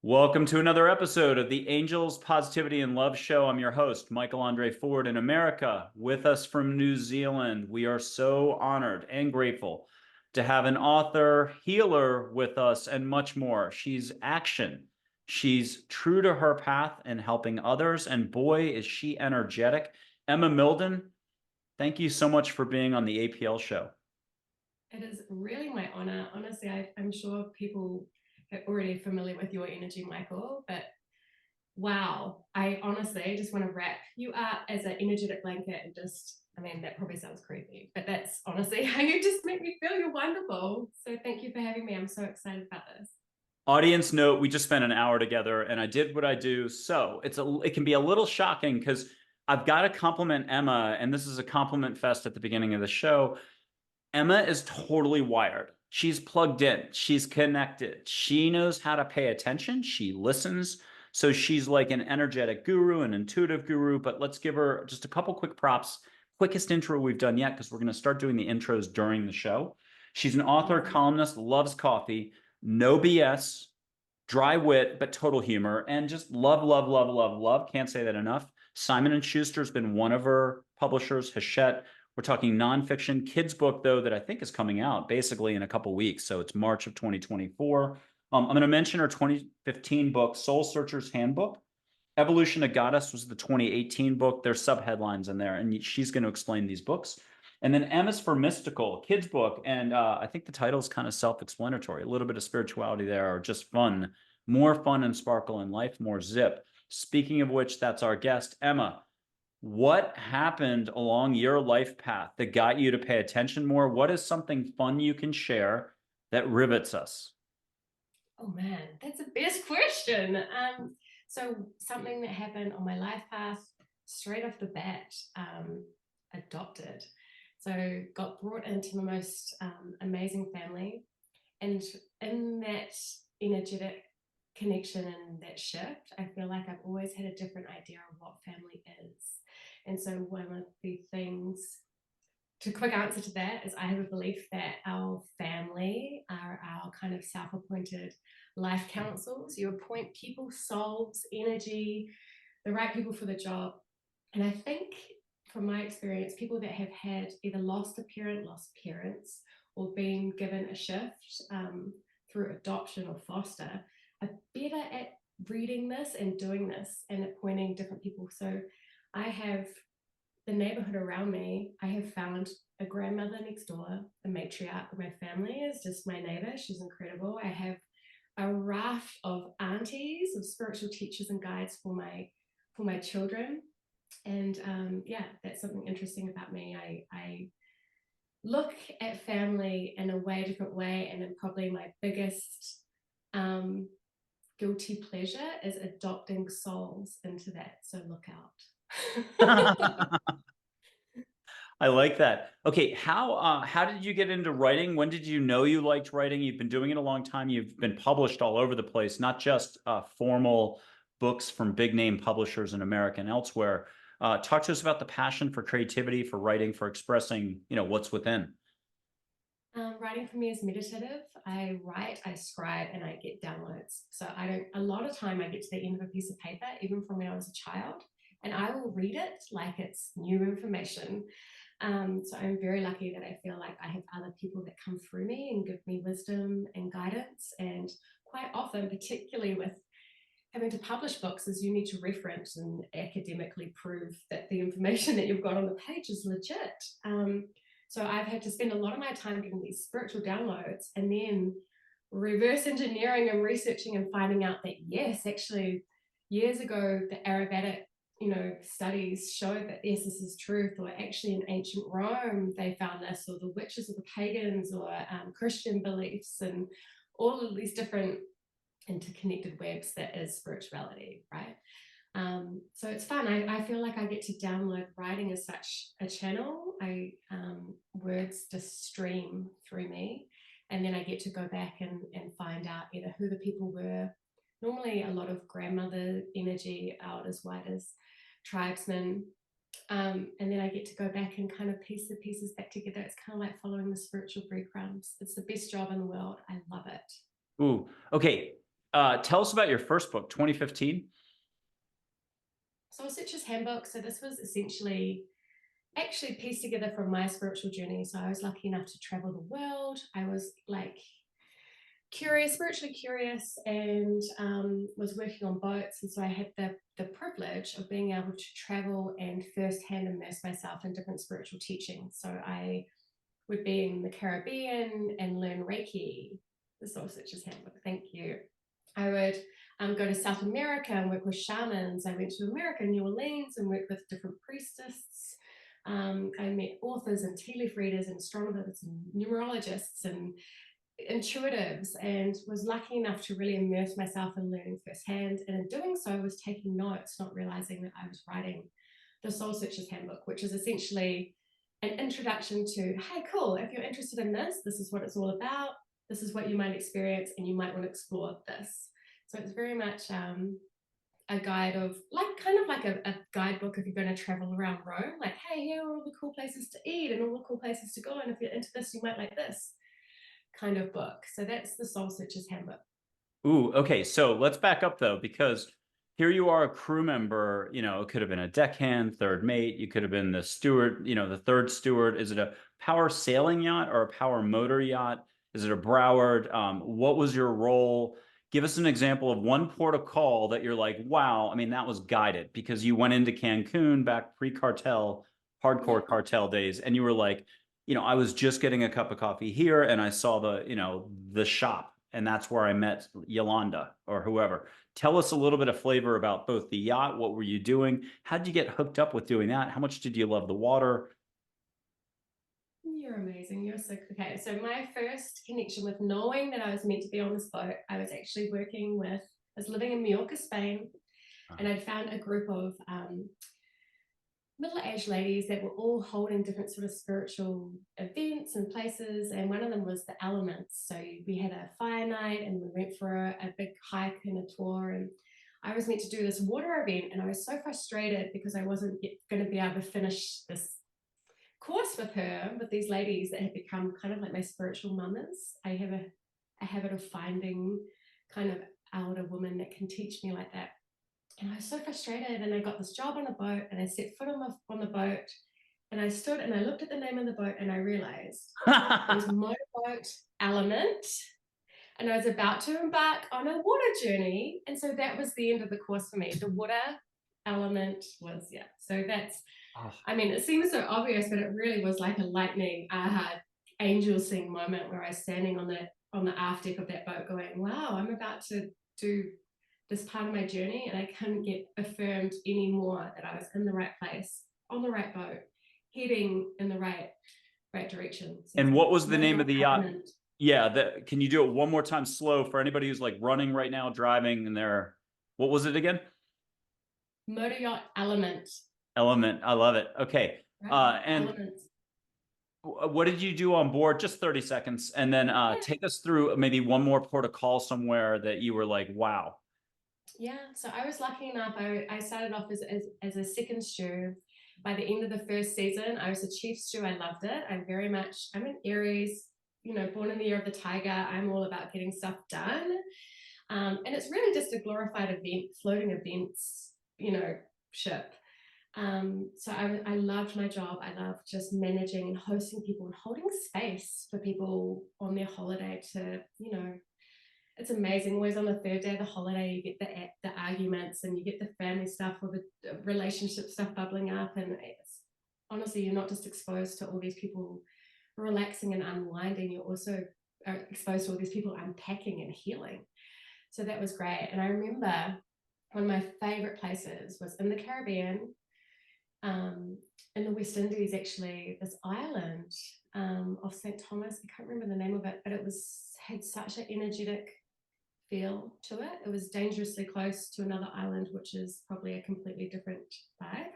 Welcome to another episode of the Angels, Positivity, and Love Show. I'm your host, Michael Andre Ford in America. With us from New Zealand, we are so honored and grateful to have an author, healer with us, and much more. She's action. She's true to her path and helping others, and boy, is she energetic. Emma Milldon, thank you so much for being on the APL show. It is really my honor. Honestly, I'm sure people are already familiar with your energy, Michael, but wow, I honestly just want to wrap you up as an energetic blanket and that probably sounds creepy, but that's honestly how you just make me feel. You're wonderful. So thank you for having me. I'm so excited about this. Audience note, we just spent an hour together and I did what I do. So it can be a little shocking because I've got to compliment Emma, and this is a compliment fest at the beginning of the show. Emma is totally wired. She's plugged in. She's connected. She knows how to pay attention. She listens. So she's like an energetic guru, an intuitive guru. But let's give her just a couple quick props. Quickest intro we've done yet, because we're going to start doing the intros during the show. She's an author, columnist, loves coffee, no BS, dry wit, but total humor, and just love, love, love, love, love. Can't say that enough. Simon & Schuster's been one of her publishers, Hachette. We're talking nonfiction kids book, though, that I think is coming out basically in a couple weeks. So it's March of 2024. I'm going to mention her 2015 book, Soul Searcher's Handbook. Evolution of Goddess was the 2018 book. There's subheadlines in there, and she's going to explain these books. And then M is for Mystical, kids book. And I think the title is kind of self-explanatory. A little bit of spirituality there, or just fun. More fun and sparkle in life, more zip. Speaking of which, that's our guest, Emma. What happened along your life path that got you to pay attention more? What is something fun you can share that rivets us? Oh man, that's a best question. So something that happened on my life path straight off the bat, adopted. So got brought into the most amazing family, and in that energetic connection and that shift, I feel like I've always had a different idea of what family is. And so one of the things to quick answer to that is I have a belief that our family are our kind of self-appointed life councils. You appoint people, souls, energy, the right people for the job. And I think from my experience, people that have had either lost a parent, lost parents, or been given a shift through adoption or foster are better at reading this and doing this and appointing different people. So I have the neighborhood around me. I have found a grandmother next door. The matriarch of my family is just my neighbor. She's incredible. I have a raft of aunties, of spiritual teachers and guides for my children. And yeah, that's something interesting about me. I look at family in a way different way, and then probably my biggest guilty pleasure is adopting souls into that. So look out. I like that. Okay, how did you get into writing? When did you know you liked writing? You've been doing it a long time. You've been published all over the place, not just formal books from big name publishers in America and elsewhere. Talk to us about the passion for creativity, for writing, for expressing, what's within. Writing for me is meditative. I write, I scribe, and I get downloads. So I don't, a lot of time I get to the end of a piece of paper, even from when I was a child, and I will read it like it's new information. So I'm very lucky that I feel like I have other people that come through me and give me wisdom and guidance. And quite often, particularly with having to publish books, is you need to reference and academically prove that the information that you've got on the page is legit. So I've had to spend a lot of my time getting these spiritual downloads and then reverse engineering and researching and finding out that yes, actually years ago the Ayurvedic studies showed that yes, this is truth, or actually in ancient Rome they found this, or the witches or the pagans, or Christian beliefs, and all of these different interconnected webs that is spirituality, right? So it's fun. I feel like I get to download writing as such a channel. Words just stream through me, and then I get to go back and find out either who the people were. Normally a lot of grandmother energy, out as white as tribesmen. And then I get to go back and kind of piece the pieces back together. It's kind of like following the spiritual breadcrumbs. It's the best job in the world. I love it. Ooh, okay. Tell us about your first book, 2015. Soul Searcher's Handbook. So this was essentially actually pieced together from my spiritual journey. So I was lucky enough to travel the world. I was like curious, spiritually curious, and was working on boats. And so I had the privilege of being able to travel and firsthand immerse myself in different spiritual teachings. So I would be in the Caribbean and learn Reiki, the Soul Searcher's Handbook. Thank you. I would go to South America and work with shamans. I went to America, New Orleans, and worked with different priestesses. I met authors and tea leaf readers and astronomers and numerologists and intuitives, and was lucky enough to really immerse myself in learning firsthand. And in doing so, I was taking notes, not realizing that I was writing the Soul Searcher's Handbook, which is essentially an introduction to, hey, cool, if you're interested in this, this is what it's all about. This is what you might experience, and you might want to explore this. So it's very much a guide of, like, kind of like a guidebook if you're going to travel around Rome. Like, hey, here are all the cool places to eat and all the cool places to go. And if you're into this, you might like this kind of book. So that's the Soul Searcher's Handbook. Ooh, okay. So let's back up though, because here you are, a crew member. It could have been a deckhand, third mate. You could have been the steward, the third steward. Is it a power sailing yacht or a power motor yacht? Is it a Broward? What was your role? Give us an example of one port of call that you're like, wow, I mean, that was guided because you went into Cancun back pre-cartel, hardcore cartel days, and you were like, I was just getting a cup of coffee here and I saw the shop, and that's where I met Yolanda or whoever. Tell us a little bit of flavor about both the yacht. What were you doing? How did you get hooked up with doing that? How much did you love the water? You're amazing. You're so okay. So my first connection with knowing that I was meant to be on this boat, I was actually I was living in Mallorca, Spain, and I'd found a group of middle-aged ladies that were all holding different sort of spiritual events and places, and one of them was the elements. So we had a fire night and we went for a big hike and a tour, and I was meant to do this water event, and I was so frustrated because I wasn't going to be able to finish this course with these ladies that had become kind of like my spiritual mamas. I have a habit of finding kind of elder women that can teach me like that. And I was so frustrated, and I got this job on a boat, and I set foot on the boat, and I stood and I looked at the name of the boat, and I realized it was Motorboat Element, and I was about to embark on a water journey. And so that was the end of the course for me. The water element was, yeah. So that's, Oh. I mean, it seems so obvious, but it really was like a lightning angel seeing moment where I was standing on the aft deck of that boat going, wow, I'm about to do this part of my journey, and I couldn't get affirmed anymore that I was in the right place, on the right boat, heading in the right direction. So And what was the name of Motorboat the yacht? Element. Yeah, can you do it one more time slow for anybody who's like running right now, driving, and what was it again? Motor Yacht Element. Element. I love it. Okay. Right? And Elements. what did you do on board? Just 30 seconds. And then Yeah. take us through maybe one more port of call somewhere that you were like, wow. Yeah, so I was lucky enough. I started off as a second stew. By the end of the first season, I was a chief stew. I loved it. I'm an Aries, born in the year of the tiger. I'm all about getting stuff done. And it's really just a glorified floating events, ship. So I loved my job. I loved just managing and hosting people and holding space for people on their holiday to, it's amazing. Always on the third day of the holiday, you get the arguments and you get the family stuff or the relationship stuff bubbling up. And it's honestly, you're not just exposed to all these people relaxing and unwinding, you're also exposed to all these people unpacking and healing. So that was great. And I remember one of my favorite places was in the Caribbean, in the West Indies, actually, this island of St. Thomas. I can't remember the name of it, but had such an energetic feel to it. It was dangerously close to another island, which is probably a completely different vibe.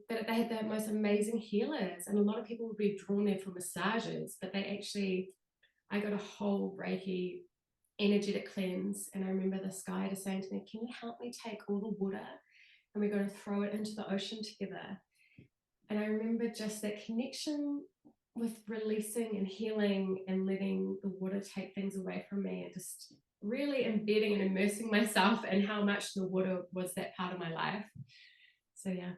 But they had the most amazing healers, and a lot of people would be drawn there for massages, but I got a whole Reiki energetic cleanse. And I remember this guy just saying to me, can you help me take all the water and we're going to throw it into the ocean together? And I remember just that connection with releasing and healing and letting the water take things away from me, and just really embedding and immersing myself in how much the water was that part of my life. So yeah.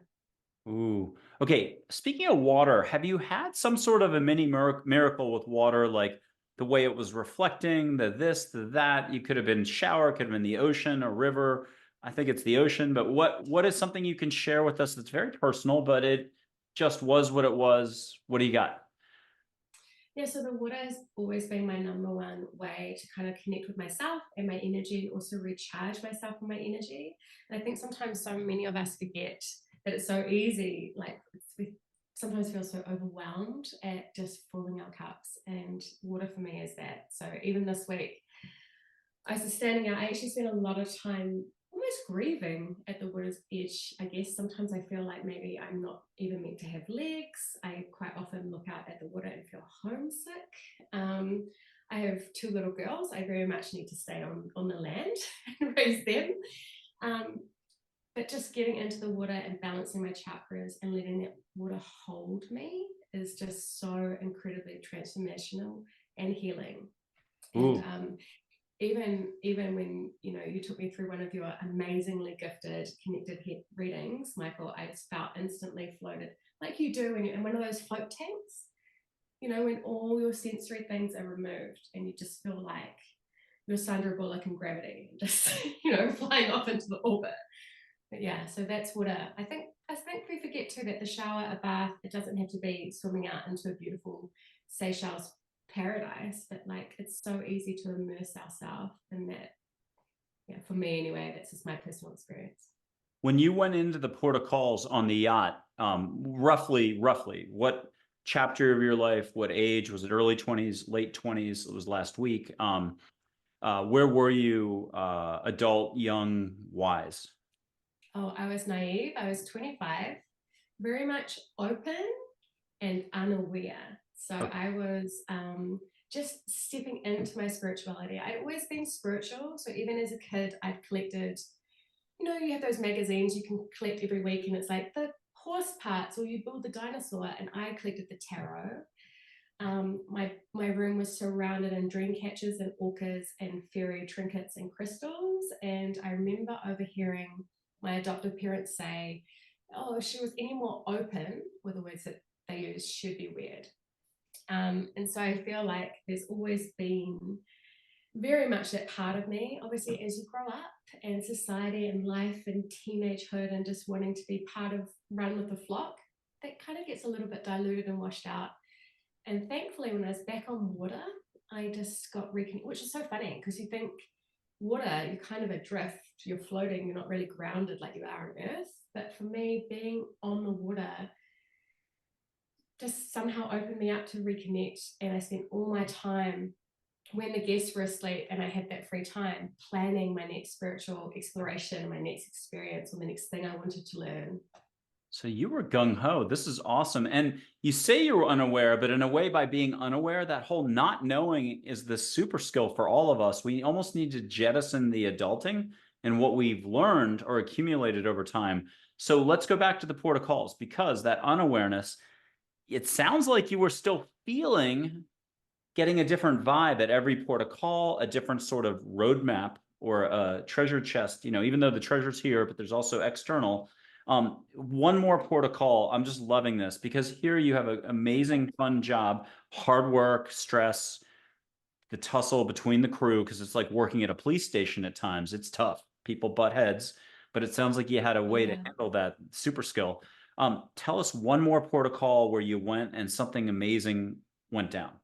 Ooh. Okay. Speaking of water, have you had some sort of a mini miracle with water, like the way it was reflecting, the this, the that? You could have been shower, could have been the ocean, a river. I think it's the ocean, but what is something you can share with us that's very personal, but it just was what it was? What do you got? Yeah, so the water has always been my number one way to kind of connect with myself and my energy, and also recharge myself and my energy. And I think sometimes so many of us forget that it's so easy. Like we sometimes feel so overwhelmed at just filling our cups, and water for me is that. So even this week, I was standing out. I actually spent a lot of time almost grieving at the water's edge. I guess sometimes I feel like maybe I'm not even meant to have legs. I quite often look out at the water and feel homesick. I have two little girls. I very much need to stay on the land and raise them. Um, but just getting into the water and balancing my chakras and letting that water hold me is just so incredibly transformational and healing. And Ooh. even when you took me through one of your amazingly gifted connected head readings, Michael, I just felt instantly floated, like you do when you're in one of those float tanks, when all your sensory things are removed and you just feel like you're Sandra Bullock in Gravity, just flying off into the orbit. But yeah, so that's what I think we forget too, that the shower, a bath, it doesn't have to be swimming out into a beautiful Seychelles paradise, but like it's so easy to immerse ourselves in that. Yeah, for me anyway, that's just my personal experience. When you went into the port of calls on the yacht, roughly, what chapter of your life, what age? Was it early 20s, late 20s? It was last week. Where were you, adult, young, wise? Oh, I was naive. I was 25, very much open and unaware. So Okay. I was just stepping into my spirituality. I'd always been spiritual. So even as a kid, I'd collected, you have those magazines you can collect every week, and it's like the horse parts, or you build the dinosaur. And I collected the tarot. My room was surrounded in dream catchers and orcas and fairy trinkets and crystals. And I remember overhearing my adoptive parents say, "Oh, if she was any more open," with the words that they use, "she'd be weird." And so I feel like there's always been very much that part of me. Obviously, as you grow up and society and life and teenagehood and just wanting to be part of run with the flock, that kind of gets a little bit diluted and washed out. And thankfully, when I was back on water, I just got reconnected, which is so funny because you think water, you're kind of adrift, you're floating, you're not really grounded like you are on earth. But for me, being on the water just somehow opened me up to reconnect. And I spent all my time when the guests were asleep and I had that free time planning my next spiritual exploration, my next experience, or the next thing I wanted to learn. So you were gung ho. This is awesome. And you say you were unaware, but in a way, by being unaware, that whole not knowing is the super skill for all of us. We almost need to jettison the adulting and what we've learned or accumulated over time. So let's go back to the port of calls, because that unawareness, it sounds like you were still feeling, getting a different vibe at every port of call, a different sort of roadmap or a treasure chest, even though the treasure's here, but there's also external. One more port of call. I'm just loving this because here you have an amazing, fun job, hard work, stress, the tussle between the crew, because it's like working at a police station at times. It's tough. People butt heads, but it sounds like you had a way to Yeah. handle that super skill. Tell us one more port of call where you went and something amazing went down.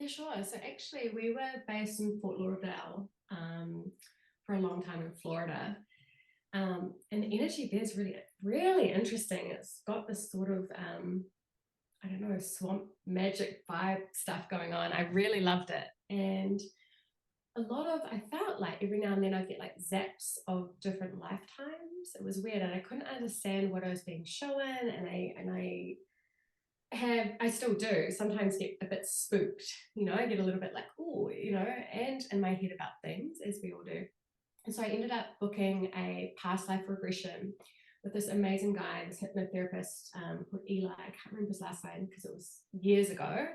Yeah, sure. So actually, we were based in Fort Lauderdale for a long time in Florida. And the energy there is really, really interesting. It's got this sort of, I don't know, swamp magic vibe stuff going on. I really loved it. And I felt like every now and then I get like zaps of different lifetimes. It was weird. And I couldn't understand what I was being shown. I still do sometimes get a bit spooked, I get a little bit like, oh, and in my head about things, as we all do. And so I ended up booking a past life regression with this amazing guy, this hypnotherapist called Eli. I can't remember his last name because it was years ago.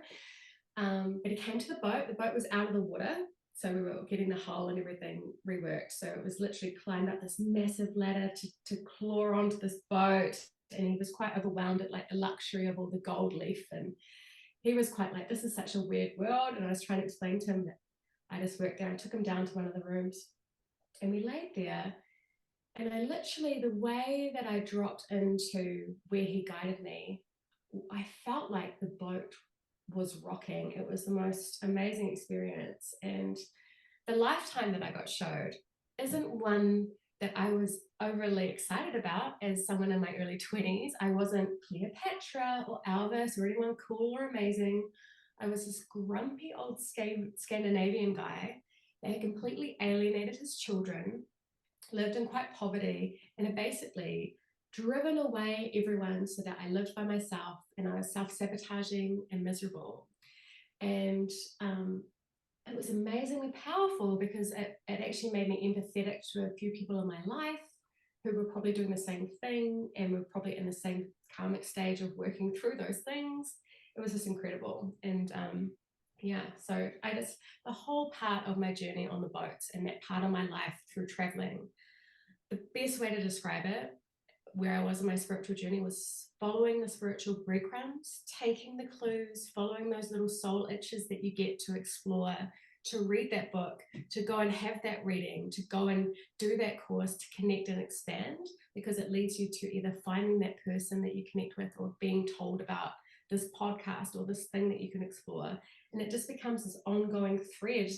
But he came to the boat. The boat was out of the water. So we were getting the hull and everything reworked. So it was literally climbed up this massive ladder to claw onto this boat. And he was quite overwhelmed at like the luxury of all the gold leaf. And he was quite like, this is such a weird world. And I was trying to explain to him that I just worked there. I took him down to one of the rooms and we laid there. And I literally, the way that I dropped into where he guided me, I felt like the boat was rocking. It was the most amazing experience. And the lifetime that I got showed isn't one that I was overly excited about as someone in my early 20s. I wasn't Cleopatra or Elvis or anyone cool or amazing. I was this grumpy old Scandinavian guy that had completely alienated his children, lived in quite poverty, and had basically driven away everyone so that I lived by myself and I was self-sabotaging and miserable. And it was amazingly powerful because it actually made me empathetic to a few people in my life who were probably doing the same thing and were probably in the same karmic stage of working through those things. It was just incredible. And yeah, so the whole part of my journey on the boats and that part of my life through traveling, the best way to describe it, where I was in my spiritual journey, was following the spiritual breadcrumbs, taking the clues, following those little soul itches that you get to explore, to read that book, to go and have that reading, to go and do that course, to connect and expand, because it leads you to either finding that person that you connect with or being told about this podcast or this thing that you can explore. And it just becomes this ongoing thread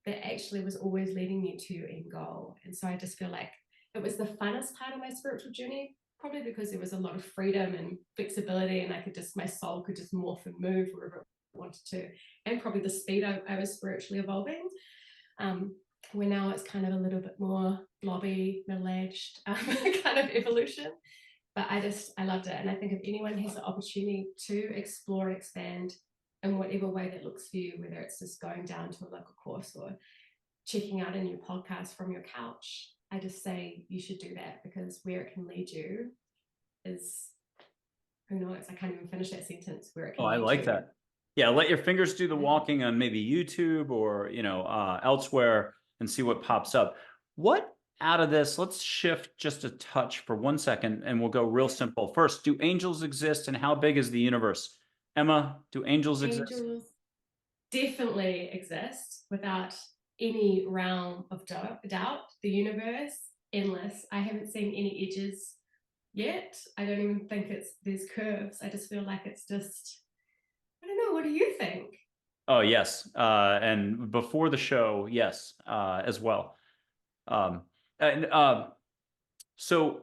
that actually was always leading you to your end goal. And so I just feel like it was the funnest part of my spiritual journey, probably because there was a lot of freedom and flexibility, and my soul could just morph and move wherever it wanted to, and probably the speed I was spiritually evolving. Where now it's kind of a little bit more blobby, middle-aged kind of evolution. But I loved it. And I think if anyone has the opportunity to explore and expand in whatever way that looks for you, whether it's just going down to a local course or checking out a new podcast from your couch, I just say you should do that, because where it can lead you is, who knows? I can't even finish that sentence. Where it can Oh, I lead like you. that. Yeah, let your fingers do the walking on maybe YouTube or, elsewhere and see what pops up. What out of this, let's shift just a touch for 1 second and we'll go real simple. First, do angels exist and how big is the universe? Emma, do angels exist? Angels definitely exist without any realm of doubt. The universe, endless. I haven't seen any edges yet. I don't even think there's curves. I just feel like it's just, I don't know. What do you think? Oh, yes. And before the show, yes, as well. Um, and so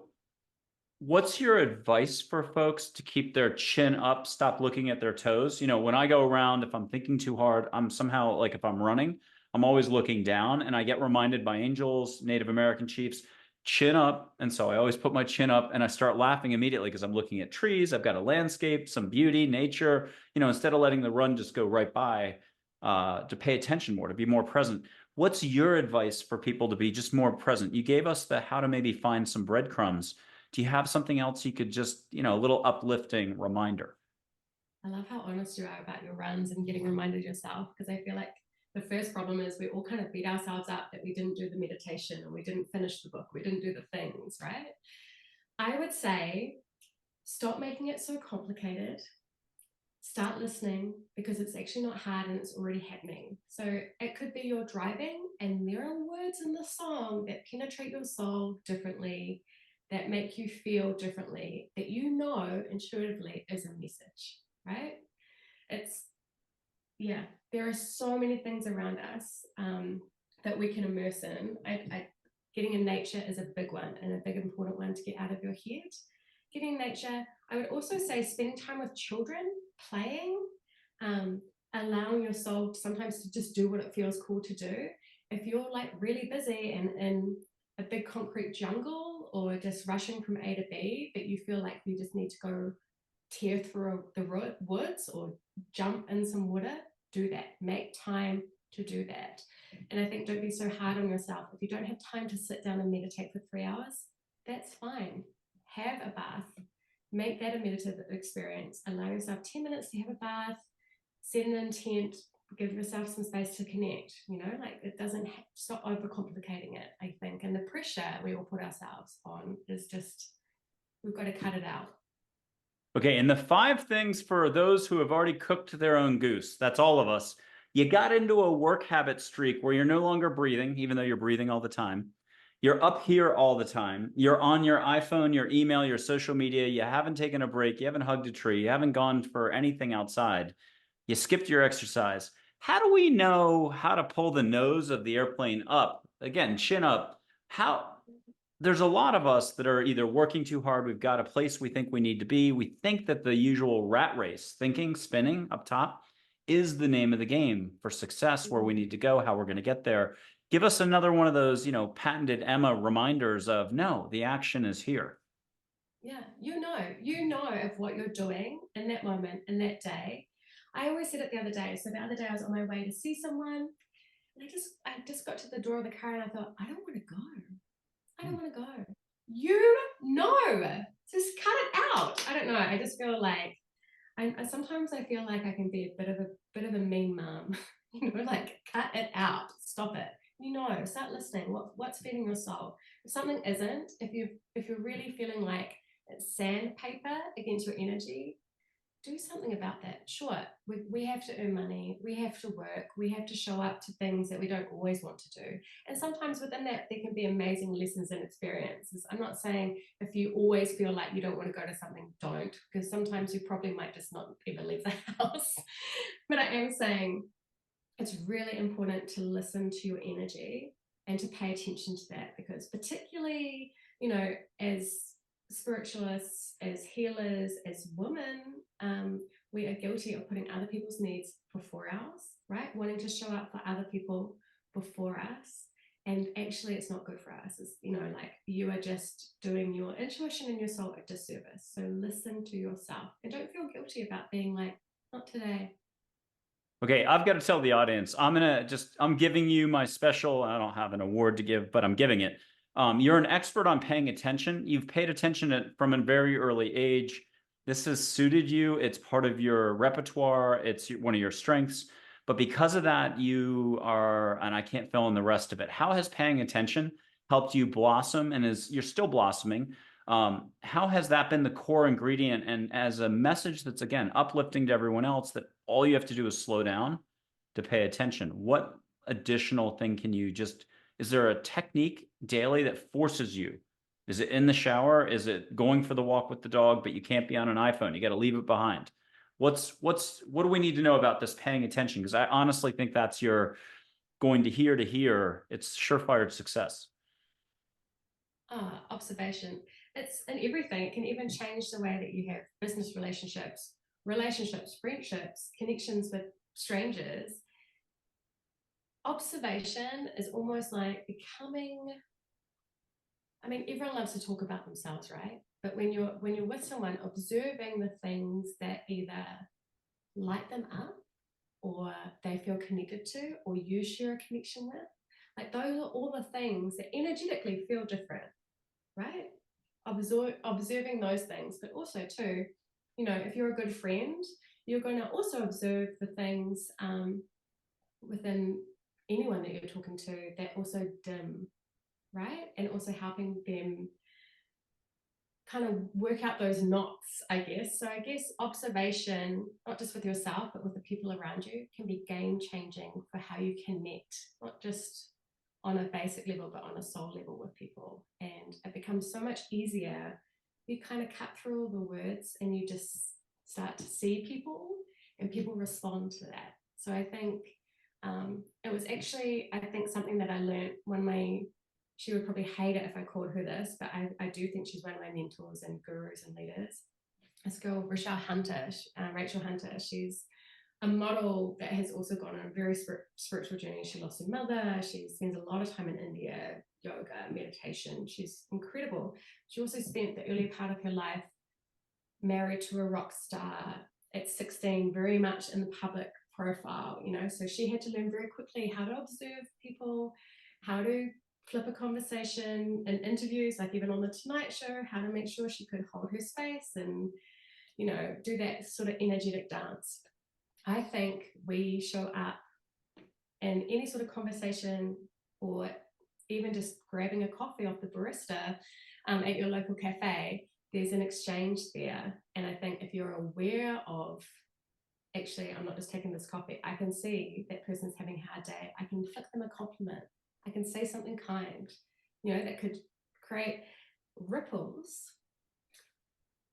what's your advice for folks to keep their chin up, stop looking at their toes? When I go around, if I'm thinking too hard, I'm somehow like, if I'm running, I'm always looking down and I get reminded by angels, Native American chiefs, chin up. And so I always put my chin up and I start laughing immediately because I'm looking at trees. I've got a landscape, some beauty, nature, instead of letting the run just go right by, to pay attention more, to be more present. What's your advice for people to be just more present? You gave us the how to maybe find some breadcrumbs. Do you have something else you could just, a little uplifting reminder? I love how honest you are about your runs and getting reminded yourself, because I feel like the first problem is we all kind of beat ourselves up that we didn't do the meditation and we didn't finish the book, we didn't do the things, right? I would say stop making it so complicated. Start listening, because it's actually not hard and it's already happening. So it could be you're driving and there are words in the song that penetrate your soul differently, that make you feel differently, that intuitively is a message, right? Yeah, there are so many things around us that we can immerse in. Getting in nature is a big one and a big important one to get out of your head. Getting in nature, I would also say spending time with children, playing, allowing your soul sometimes to just do what it feels cool to do. If you're like really busy and in a big concrete jungle or just rushing from A to B, but you feel like you just need to go tear through the woods or jump in some water, do that. Make time to do that. And I think don't be so hard on yourself. If you don't have time to sit down and meditate for 3 hours, that's fine. Have a bath. Make that a meditative experience. Allow yourself 10 minutes to have a bath. Set an intent. give yourself some space to connect, like it doesn't stop overcomplicating it, I think. And the pressure we all put ourselves on is just, we've got to cut it out. Okay, and the 5 things for those who have already cooked their own goose, that's all of us. You got into a work habit streak where you're no longer breathing, even though you're breathing all the time. You're up here all the time. You're on your iPhone, your email, your social media. You haven't taken a break. You haven't hugged a tree. You haven't gone for anything outside. You skipped your exercise. How do we know how to pull the nose of the airplane up? Again, chin up. There's a lot of us that are either working too hard. We've got a place we think we need to be. We think that the usual rat race, thinking, spinning up top, is the name of the game for success, where we need to go, how we're going to get there. Give us another one of those, patented Emma reminders of, no, the action is here. Yeah, you know of what you're doing in that moment, in that day. I always said it the other day. So the other day I was on my way to see someone, and I just got to the door of the car and I thought, I don't want to go. I don't want to go. You know, just cut it out. I don't know. I just feel like sometimes I feel like I can be a bit of a mean mom. Like cut it out, stop it. Start listening. What's feeding your soul? If something isn't, if you're really feeling like it's sandpaper against your energy, do something about that. Sure, we have to earn money, we have to work, we have to show up to things that we don't always want to do. And sometimes within that, there can be amazing lessons and experiences. I'm not saying if you always feel like you don't want to go to something, don't, because sometimes you probably might just not ever leave the house. But I am saying it's really important to listen to your energy and to pay attention to that, because particularly, as spiritualists, as healers, as women, we are guilty of putting other people's needs before ours, right? Wanting to show up for other people before us. And actually, it's not good for us. It's, like you are just doing your intuition and your soul a disservice. So listen to yourself and don't feel guilty about being like, not today. Okay, I've got to tell the audience, I'm giving you my special, I don't have an award to give, but I'm giving it. You're an expert on paying attention. You've paid attention from a very early age. This has suited you. It's part of your repertoire. It's one of your strengths. But because of that, you are, and I can't fill in the rest of it. How has paying attention helped you blossom, and you're still blossoming? How has that been the core ingredient, and as a message that's, again, uplifting to everyone else, that all you have to do is slow down to pay attention? What additional thing is there a technique daily that forces you? Is it in the shower? Is it going for the walk with the dog, but you can't be on an iPhone? You got to leave it behind. What do we need to know about this paying attention? Because I honestly think that's your going to here. It's surefire success. Observation. It's in everything. It can even change the way that you have business relationships, friendships, connections with strangers. Observation is almost like becoming, everyone loves to talk about themselves, right? But when you're with someone, observing the things that either light them up or they feel connected to or you share a connection with, like those are all the things that energetically feel different, right? Observing those things, but also too, if you're a good friend, you're going to also observe the things within anyone that you're talking to that also dim, right? And also helping them kind of work out those knots, I guess. So I guess observation, not just with yourself, but with the people around you, can be game changing for how you connect, not just on a basic level, but on a soul level with people. And it becomes so much easier. You kind of cut through all the words and you just start to see people and people respond to that. So I think it was actually, I think, something that I learned when she would probably hate it if I called her this, but I do think she's one of my mentors and gurus and leaders. This girl, Rachel Hunter, she's a model that has also gone on a very spiritual journey. She lost her mother. She spends a lot of time in India, yoga, meditation. She's incredible. She also spent the early part of her life married to a rock star at 16, very much in the public profile, so she had to learn very quickly how to observe people, how to flip a conversation in interviews, like even on the Tonight Show, how to make sure she could hold her space and, do that sort of energetic dance. I think we show up in any sort of conversation, or even just grabbing a coffee off the barista at your local cafe, there's an exchange there. And I think if you're aware of, actually, I'm not just taking this coffee, I can see that person's having a hard day, I can flick them a compliment, I can say something kind, that could create ripples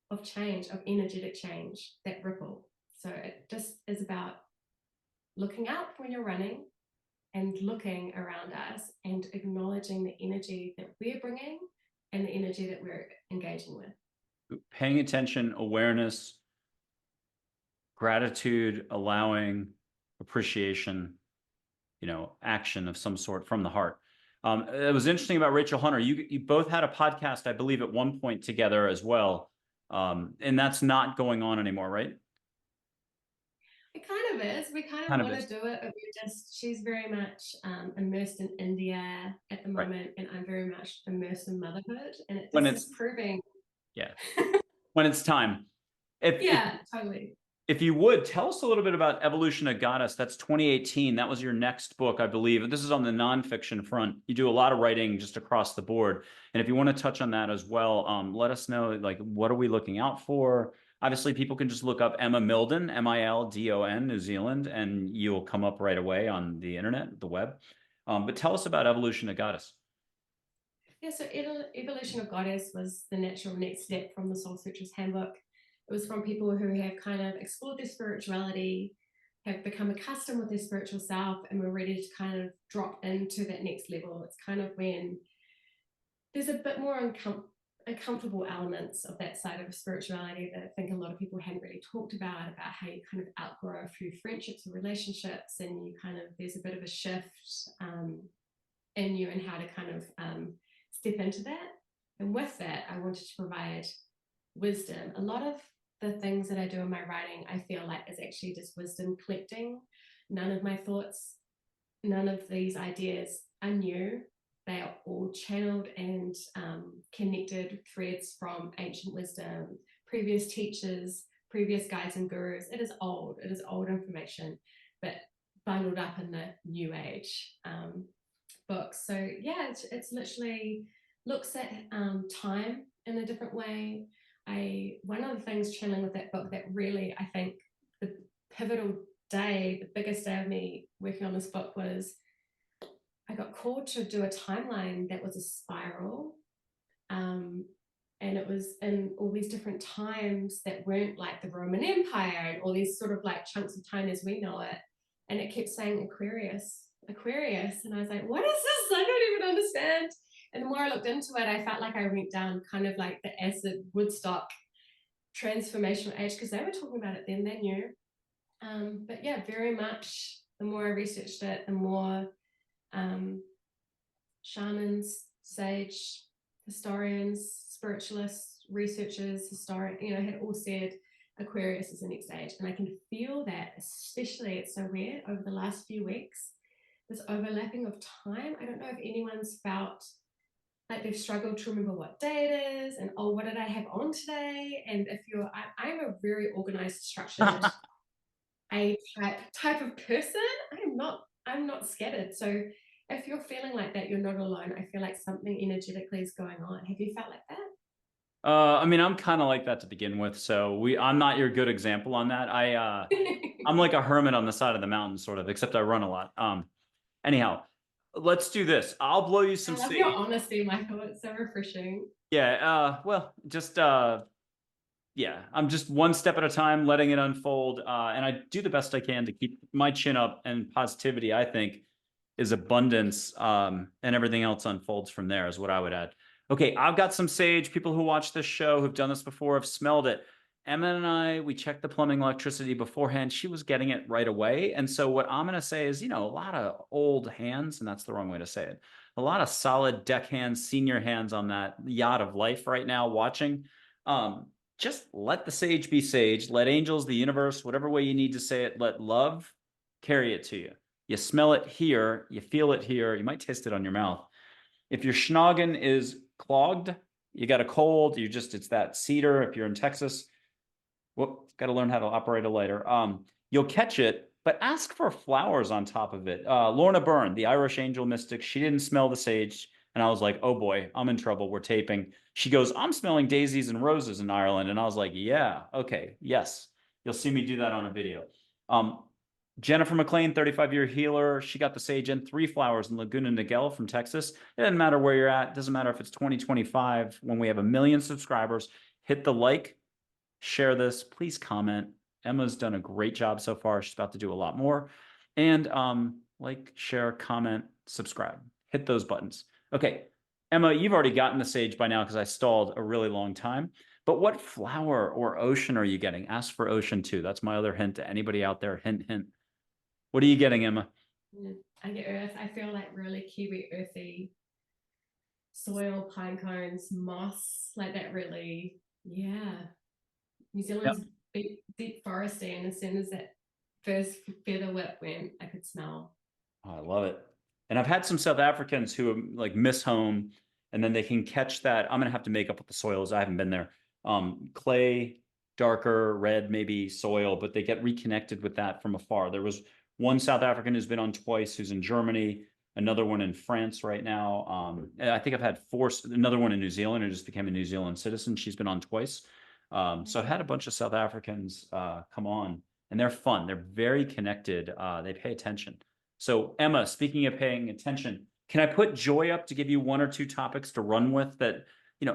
of change, of energetic change that ripple. So it just is about looking out when you're running and looking around us and acknowledging the energy that we're bringing and the energy that we're engaging with. Paying attention, awareness, gratitude, allowing, appreciation, action of some sort from the heart. It was interesting about Rachel Hunter. You both had a podcast, I believe, at one point together as well. And that's not going on anymore, right? It kind of is. We kind of want to do it, but she's very much immersed in India at the moment, and I'm very much immersed in motherhood, and it's proving. Yeah. When it's time. Totally. If you would, tell us a little bit about Evolution of Goddess. That's 2018. That was your next book, I believe. This is on the nonfiction front. You do a lot of writing just across the board. And if you want to touch on that as well, let us know, what are we looking out for? Obviously, people can just look up EMMA MILDON, MILDON, New Zealand, and you'll come up right away on the internet, the web. But tell us about Evolution of Goddess. Yeah, so Evolution of Goddess was the natural next step from the Soul Searcher's Handbook. It was from people who have kind of explored their spirituality, have become accustomed with their spiritual self, and were ready to kind of drop into that next level. It's kind of when there's a bit more uncomfortable elements of that side of spirituality that I think a lot of people hadn't really talked about how you kind of outgrow a few friendships or relationships, and you kind of, there's a bit of a shift in you and how to kind of step into that. And with that, I wanted to provide wisdom. A lot of the things that I do in my writing, I feel like, is actually just wisdom collecting. None of my thoughts, none of these ideas are new. They are all channeled and connected threads from ancient wisdom, previous teachers, previous guides and gurus. It is old information, but bundled up in the new age book. So yeah, it's literally looks at time in a different way. One of the things channeling with that book that really, I think, the pivotal day, the biggest day of me working on this book was I got called to do a timeline that was a spiral. And it was in all these different times that weren't like the Roman Empire and all these sort of like chunks of time as we know it. And it kept saying Aquarius. And I was like, what is this? I don't even understand. And the more I looked into it, I felt like I went down kind of like the acid Woodstock transformational age, because they were talking about it then, they knew. But yeah, very much the more I researched it, the more shamans, sage, historians, spiritualists, researchers, had all said Aquarius is the next age. And I can feel that, especially, it's so weird, over the last few weeks, this overlapping of time. I don't know if anyone's felt like they've struggled to remember what day it is, and what did I have on today? And if I'm a very organized, structured a type of person. I'm not scattered. So if you're feeling like that, you're not alone. I feel like something energetically is going on. Have you felt like that? I'm kind of like that to begin with. So I'm not your good example on that. I'm like a hermit on the side of the mountain, sort of, except I run a lot. Anyhow, let's do this. I'll blow you some sage. I love your honesty, Michael. It's so refreshing. Yeah. Yeah, I'm just one step at a time, letting it unfold. And I do the best I can to keep my chin up, and positivity, I think, is abundance. And everything else unfolds from there, is what I would add. Okay, I've got some sage. People who watch this show who've done this before have smelled it. Emma and I, we checked the plumbing electricity beforehand. She was getting it right away. And so what I'm going to say is, a lot of old hands, and that's the wrong way to say it, a lot of solid deck hands, senior hands on that yacht of life right now watching. Just let the sage be sage. Let angels, the universe, whatever way you need to say it, let love carry it to you. You smell it here. You feel it here. You might taste it on your mouth. If your schnoggin is clogged, you got a cold, it's that cedar. If you're in Texas, Whoop, got to learn how to operate a lighter. You'll catch it, but ask for flowers on top of it. Lorna Byrne, the Irish angel mystic, she didn't smell the sage. And I was like, oh boy, I'm in trouble. We're taping. She goes, I'm smelling daisies and roses in Ireland. And I was like, yeah, okay, yes. You'll see me do that on a video. Jennifer McLean, 35-year healer. She got the sage and 3 flowers in Laguna Niguel from Texas. It doesn't matter where you're at. It doesn't matter if it's 2025. When we have 1 million subscribers, hit the like, share this, please comment. Emma's done a great job so far. She's about to do a lot more. And like, share, comment, subscribe. Hit those buttons. Okay, Emma, you've already gotten the sage by now because I stalled a really long time. But what flower or ocean are you getting? Ask for ocean too. That's my other hint to anybody out there. Hint, hint. What are you getting, Emma? I get earth. I feel like really Kiwi earthy soil, pine cones, moss, like that really, yeah. New Zealand's deep foresty, and as soon as that first feather whip went, I could smell. Oh, I love it. And I've had some South Africans who like miss home, and then they can catch that. I'm gonna have to make up with the soils. I haven't been there. Clay, darker red, maybe soil, but they get reconnected with that from afar. There was one South African who's been on twice, who's in Germany, another one in France right now. I think I've had 4, another one in New Zealand who just became a New Zealand citizen. She's been on twice. So I've had a bunch of South Africans come on, and they're fun. They're very connected. They pay attention. So Emma, speaking of paying attention, can I put Joy up to give you 1 or 2 topics to run with that,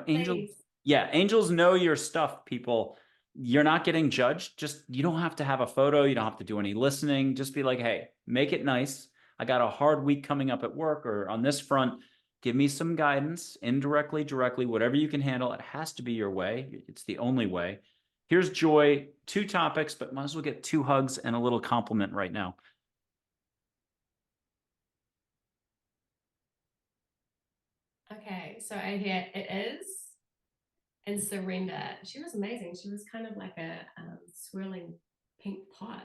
angels, Please. yeah, angels know your stuff, people. You're not getting judged. Just, you don't have to have a photo. You don't have to do any listening. Just be like, hey, make it nice. I got a hard week coming up at work or on this front. Give me some guidance, indirectly, directly, whatever you can handle. It has to be your way. It's the only way. Here's Joy, 2 topics, but might as well get 2 hugs and a little compliment right now. Okay, so I hear it is and surrender. She was amazing. She was kind of like a swirling pink pot.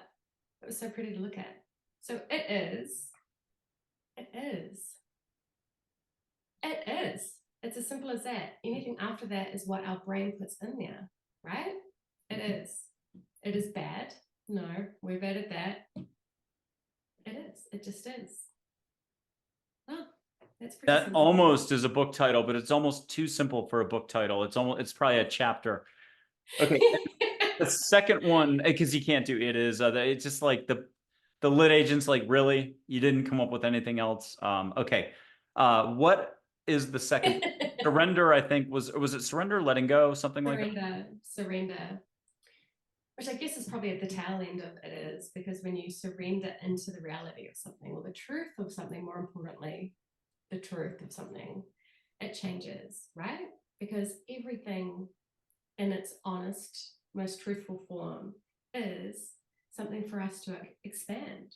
It was so pretty to look at. So it is. It is. It is. It's as simple as that. Anything after that is what our brain puts in there, right? It is. It is bad. No, we've added that. It is. It just is. Oh, that's pretty That simple. almost is a book title, but it's almost too simple for a book title. It's probably a chapter. Okay. The second one, because you can't do it, is it's just like the lit agent's like, really? You didn't come up with anything else? Okay. What is the second? Surrender, I think, was it surrender, letting go, something like that? Surrender, which I guess is probably at the tail end of it is, because when you surrender into the reality of something or the truth of something, more importantly, the truth of something, it changes, right? Because everything in its honest, most truthful form is something for us to expand,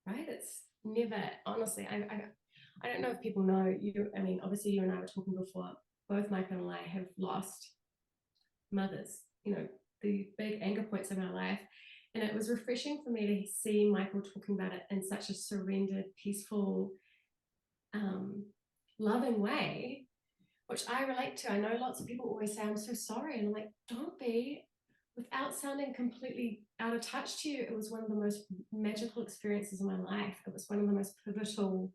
right? It's never, honestly, I don't know if people know you. I mean, obviously, you and I were talking before. Both Michael and I have lost mothers, the big anchor points in our life. And it was refreshing for me to see Michael talking about it in such a surrendered, peaceful, loving way, which I relate to. I know lots of people always say, I'm so sorry. And I'm like, don't be. Without sounding completely out of touch to you, it was one of the most magical experiences in my life. It was one of the most pivotal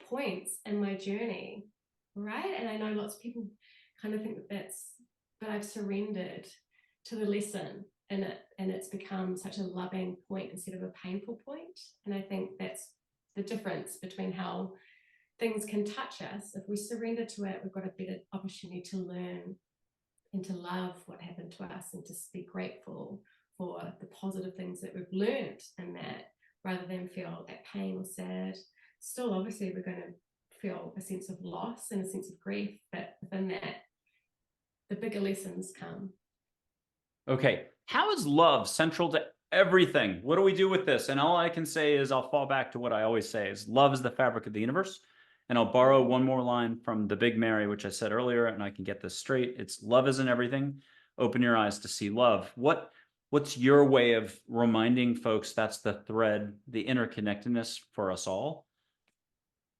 points in my journey, right? And I know lots of people kind of think but I've surrendered to the lesson in it, and it's become such a loving point instead of a painful point. And I think that's the difference between how things can touch us. If we surrender to it, we've got a better opportunity to learn and to love what happened to us and to be grateful for the positive things that we've learned in that, rather than feel that pain or sad. Still, obviously, we're going to feel a sense of loss and a sense of grief, but within that, the bigger lessons come. Okay. How is love central to everything? What do we do with this? And all I can say is I'll fall back to what I always say is love is the fabric of the universe. And I'll borrow one more line from the Big Mary, which I said earlier, and I can get this straight. It's love isn't everything. Open your eyes to see love. What's your way of reminding folks that's the thread, the interconnectedness for us all?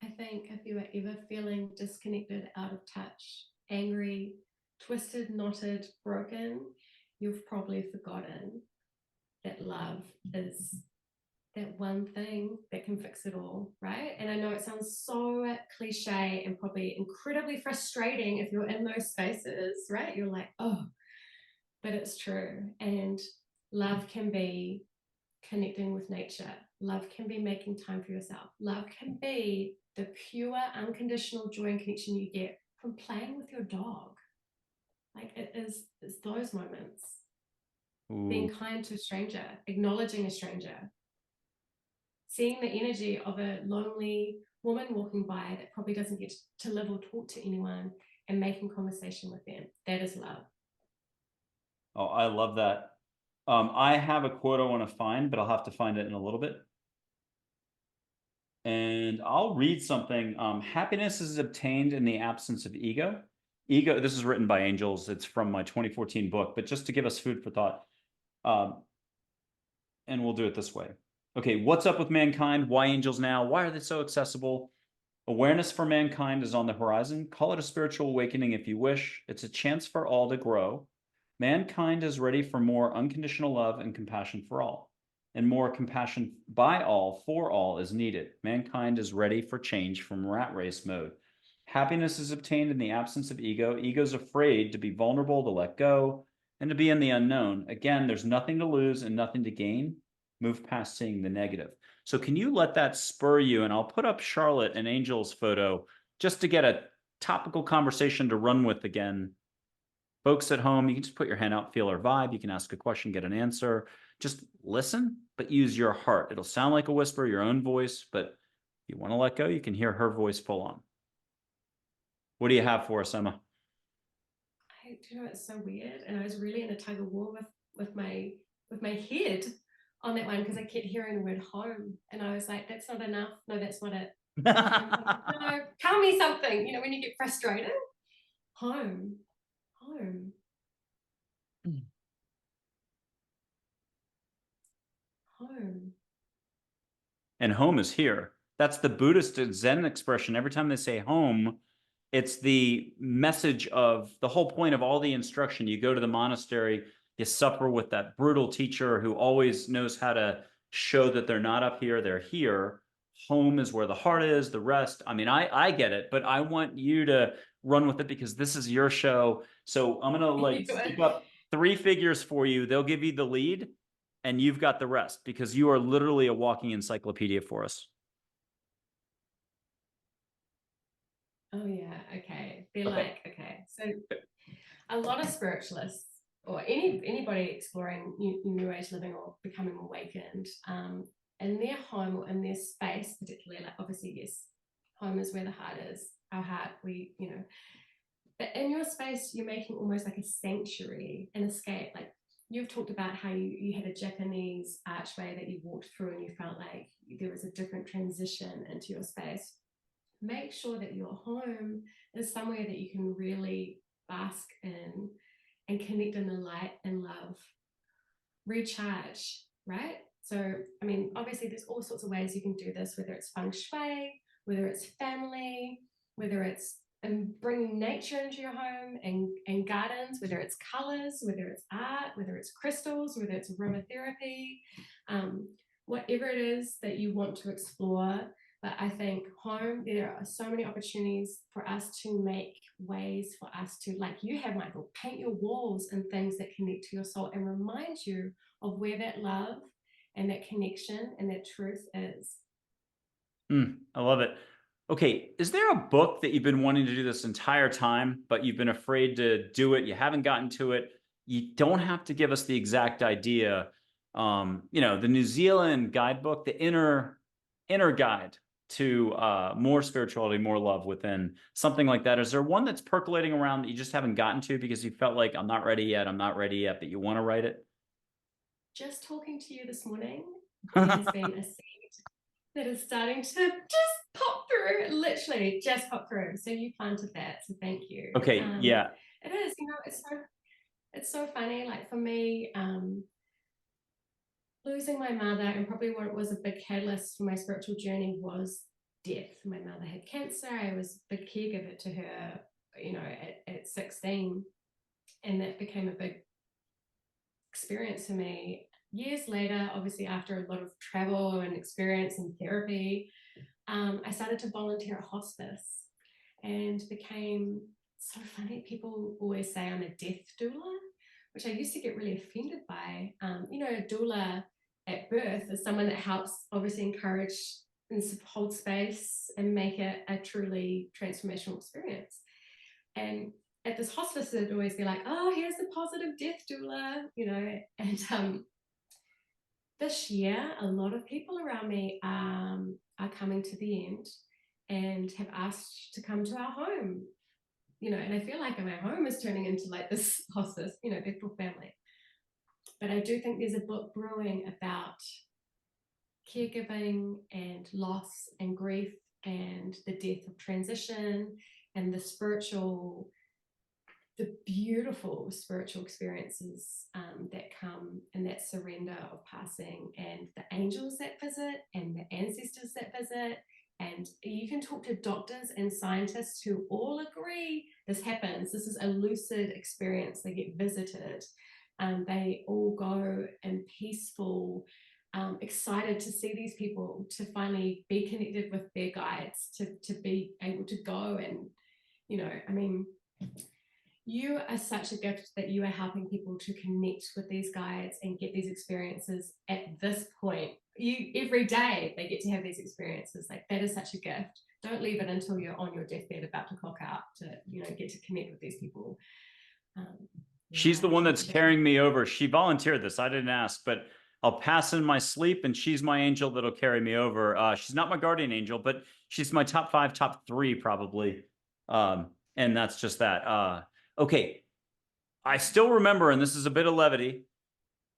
I think if you are ever feeling disconnected, out of touch, angry, twisted, knotted, broken, you've probably forgotten that love is that one thing that can fix it all, right? And I know it sounds so cliche and probably incredibly frustrating if you're in those spaces, right? You're like, oh, but it's true. And love can be connecting with nature. Love can be making time for yourself. Love can be the pure, unconditional joy and connection you get from playing with your dog. Like it's those moments. Being Ooh. kind to a stranger, acknowledging a stranger, seeing the energy of a lonely woman walking by that probably doesn't get to live or talk to anyone and making conversation with them. That is love. Oh, I love that. I have a quote I want to find, but I'll have to find it in a little bit. And I'll read something. Happiness is obtained in the absence of ego. Ego, this is written by angels. It's from my 2014 book, but just to give us food for thought. And we'll do it this way. Okay, what's up with mankind? Why angels now? Why are they so accessible? Awareness for mankind is on the horizon. Call it a spiritual awakening if you wish. It's a chance for all to grow. Mankind is ready for more unconditional love and compassion for all. And more compassion by all for all is needed. Mankind is ready for change from rat race mode. Happiness is obtained in the absence of ego. Ego's afraid to be vulnerable, to let go, and to be in the unknown. Again, there's nothing to lose and nothing to gain. Move past seeing the negative. So can you let that spur you? And I'll put up Charlotte and Angel's photo just to get a topical conversation to run with again. Folks at home, you can just put your hand out, feel our vibe. You can ask a question, get an answer. Just listen, but use your heart. It'll sound like a whisper, your own voice, but if you want to let go, you can hear her voice full on. What do you have for us, Emma? Do you know, it's so weird. And I was really in a tug of war with my head on that one because I kept hearing the word home. And I was like, that's not enough. No, that's not it. No, tell me something. You know, when you get frustrated. Home. Home. Home. And home is here. That's the Buddhist Zen expression. Every time they say home, it's the message of the whole point of all the instruction. You go to the monastery, you suffer with that brutal teacher who always knows how to show that they're not up here, they're here. Home is where the heart is, the rest. I mean, I get it, but I want you to run with it because this is your show. So I'm gonna like stick up 3 figures for you. They'll give you the lead and you've got the rest because you are literally a walking encyclopedia for us. Oh yeah, okay. They're Okay. like, okay. So a lot of spiritualists or anybody exploring new age living or becoming awakened, in their home or in their space, particularly, like obviously, yes, home is where the heart is. Our heart, but in your space, you're making almost like a sanctuary, an escape. Like you've talked about how you had a Japanese archway that you walked through and you felt like there was a different transition into your space. Make sure that your home is somewhere that you can really bask in and connect in the light and love, recharge, right? So, I mean, obviously, there's all sorts of ways you can do this, whether it's feng shui, whether it's family, whether it's bringing nature into your home and gardens, whether it's colors, whether it's art, whether it's crystals, whether it's aromatherapy, whatever it is that you want to explore. But I think home, there are so many opportunities for us to make ways for us to, like you have, Michael, paint your walls and things that connect to your soul and remind you of where that love and that connection and that truth is. I love it. Okay, is there a book that you've been wanting to do this entire time, but you've been afraid to do it? You haven't gotten to it. You don't have to give us the exact idea. The New Zealand guidebook, the inner guide to more spirituality, more love within, something like that. Is there one that's percolating around that you just haven't gotten to because you felt like I'm not ready yet, but you want to write it? Just talking to you this morning, there has been a seed that is starting to just pop through, literally just pop through. So you planted that, so thank you. Okay, yeah. It is, it's so funny. Like for me, losing my mother, and probably what was a big catalyst for my spiritual journey was death. My mother had cancer. I was a big caregiver to her, at 16, and that became a big experience for me. Years later, obviously after a lot of travel and experience and therapy, I started to volunteer at hospice and became so funny. People always say I'm a death doula, which I used to get really offended by. A doula at birth is someone that helps obviously encourage and hold space and make it a truly transformational experience. And at this hospice, it'd always be like, oh, here's the positive death doula, and this year, a lot of people around me are coming to the end and have asked to come to our home, and I feel like my home is turning into like this hospice, beautiful family. But I do think there's a book brewing about caregiving and loss and grief and the death of transition and the beautiful spiritual experiences that come in that surrender of passing, and the angels that visit and the ancestors that visit. And you can talk to doctors and scientists who all agree this happens. This is a lucid experience. They get visited. They all go in peaceful, excited to see these people, to finally be connected with their guides, to be able to go and, you are such a gift that you are helping people to connect with these guides and get these experiences at this point. Every day they get to have these experiences. Like, that is such a gift. Don't leave it until you're on your deathbed about to clock out to, get to connect with these people. She's the one that's carrying me over. She volunteered this. I didn't ask, but I'll pass in my sleep and she's my angel that'll carry me over. She's not my guardian angel, but she's my top 5, top 3 probably. And that's just that. Okay, I still remember, and this is a bit of levity,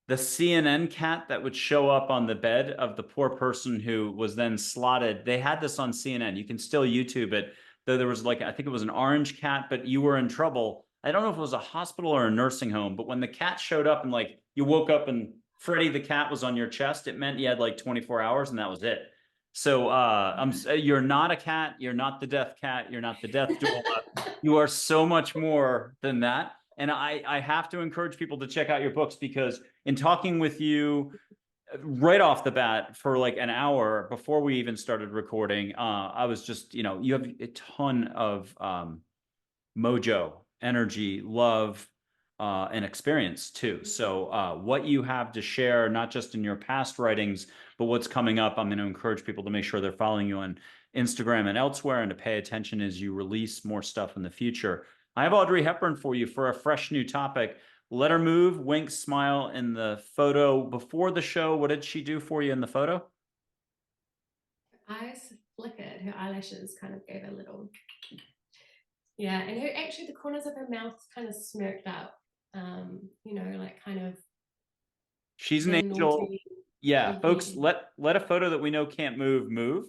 the CNN cat that would show up on the bed of the poor person who was then slotted. They had this on CNN. You can still YouTube it, though there was I think it was an orange cat, but you were in trouble. I don't know if it was a hospital or a nursing home, but when the cat showed up and you woke up and Freddie the cat was on your chest, it meant you had 24 hours and that was it. So you're not a cat. You're not the death cat. You're not the death doula. You are so much more than that. And I have to encourage people to check out your books, because in talking with you right off the bat for an hour before we even started recording, I was just, you have a ton of mojo, energy, love, and experience too. So what you have to share, not just in your past writings, but what's coming up, I'm going to encourage people to make sure they're following you on Instagram and elsewhere, and to pay attention as you release more stuff in the future. I have Audrey Hepburn for you for a fresh new topic. Let her move, wink, smile in the photo before the show. What did she do for you in the photo? Her eyes flickered. Her eyelashes kind of gave a little... Yeah, and actually the corners of her mouth kind of smirked up, kind of... She's an angel. Naughty. Yeah, folks, let a photo that we know can't move.